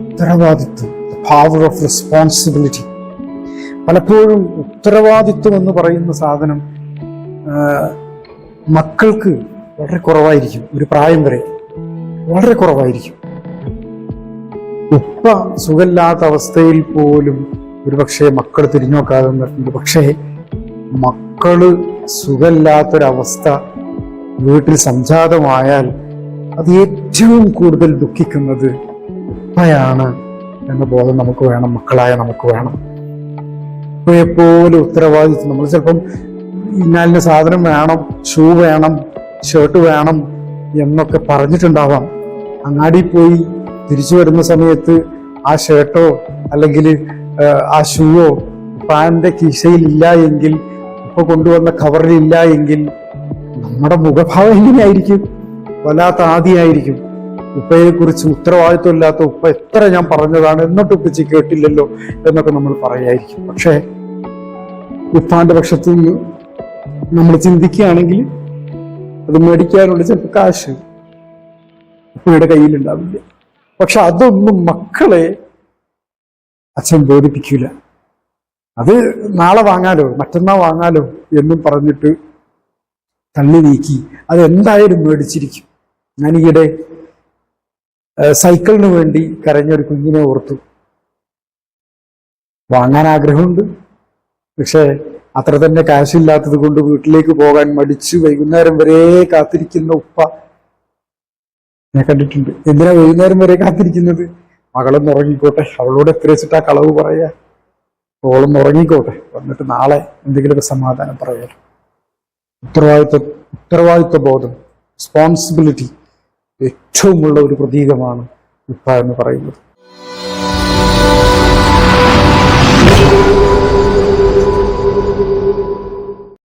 ഉത്തരവാദിത്വം, power of responsibility. പലപ്പോഴും ഉത്തരവാദിത്വം എന്ന് പറയുന്ന സാധനം മക്കൾക്ക് വളരെ കുറവായിരിക്കും. ഒരു പ്രായം വരെ വളരെ കുറവായിരിക്കും. ഉപ്പ സുഖമില്ലാത്ത അവസ്ഥയിൽ പോലും ഒരുപക്ഷെ മക്കൾ തിരിഞ്ഞു നോക്കാതെ നിന്നിട്ടുണ്ട്. പക്ഷേ മക്കള് സുഖമില്ലാത്തൊരവസ്ഥ വീട്ടിൽ സംജാതമായാൽ അത് ഏറ്റവും കൂടുതൽ ദുഃഖിക്കുന്നത് ഉപ്പയാണ് എന്ന ബോധം നമുക്ക് വേണം, മക്കളായ നമുക്ക് വേണം. എപ്പോഴും ഉത്തരവാദിത്വം. നമ്മൾ ചിലപ്പം ഇന്നാലിന് സാധനം വേണം, ഷൂ വേണം, ഷർട്ട് വേണം എന്നൊക്കെ പറഞ്ഞിട്ടുണ്ടാവാം. അങ്ങാടി പോയി തിരിച്ചു വരുന്ന സമയത്ത് ആ ഷർട്ടോ അല്ലെങ്കിൽ ആ ഷൂവോ പാൻ്റെ കീശയിൽ ഇല്ല എങ്കിൽ, ഇപ്പൊ കൊണ്ടുവന്ന കവറിൽ ഇല്ല എങ്കിൽ നമ്മുടെ മുഖഭാവം എങ്ങനെയായിരിക്കും? വല്ലാത്ത ആദിയായിരിക്കും. ഉപ്പയെ കുറിച്ച് ഉത്തരവാദിത്വം ഇല്ലാത്ത ഉപ്പ എത്ര ഞാൻ പറഞ്ഞതാണ്, എന്നിട്ട് ഉപ്പച്ചി കേട്ടില്ലല്ലോ എന്നൊക്കെ നമ്മൾ പറയായിരിക്കും. പക്ഷേ ഉപ്പാന്റെ പക്ഷത്തു നിന്ന് നമ്മൾ ചിന്തിക്കുകയാണെങ്കിൽ അത് മേടിക്കാനുള്ള ചിലപ്പോൾ കാശ് ഉപ്പയുടെ കയ്യിലുണ്ടാവില്ല. പക്ഷെ അതൊന്നും മക്കളെ അച്ഛൻ ബോധിപ്പിക്കൂല. അത് നാളെ വാങ്ങാലോ, മറ്റന്നാൾ വാങ്ങാലോ എന്നും പറഞ്ഞിട്ട് തള്ളി നീക്കി അതെന്തായാലും മേടിച്ചിരിക്കും. ഞാനീയിടെ സൈക്കിളിന് വേണ്ടി കരഞ്ഞൊരു കുഞ്ഞിനെ ഓർത്തു. വാങ്ങാൻ ആഗ്രഹമുണ്ട്, പക്ഷെ അത്ര തന്നെ കാശില്ലാത്തത് കൊണ്ട് വീട്ടിലേക്ക് പോകാൻ മടിച്ചു വൈകുന്നേരം വരെ കാത്തിരിക്കുന്ന ഉപ്പ ഞാൻ കണ്ടിട്ടുണ്ട്. എന്തിനാ വൈകുന്നേരം വരെ കാത്തിരിക്കുന്നത്? മകളൊന്ന് ഉറങ്ങിക്കോട്ടെ, അവളോട് എത്ര വെച്ചിട്ടാ കളവ് പറയാ, ഓളൊന്ന് ഉറങ്ങിക്കോട്ടെ, വന്നിട്ട് നാളെ എന്തെങ്കിലുമൊക്കെ സമാധാനം പറയാലോ. ഉത്തരവാദിത്വ ബോധം, റെസ്പോൺസിബിലിറ്റി ഏറ്റവുമുള്ള ഒരു പ്രതീകമാണ് ഉപ്പ എന്ന് പറയുന്നത്.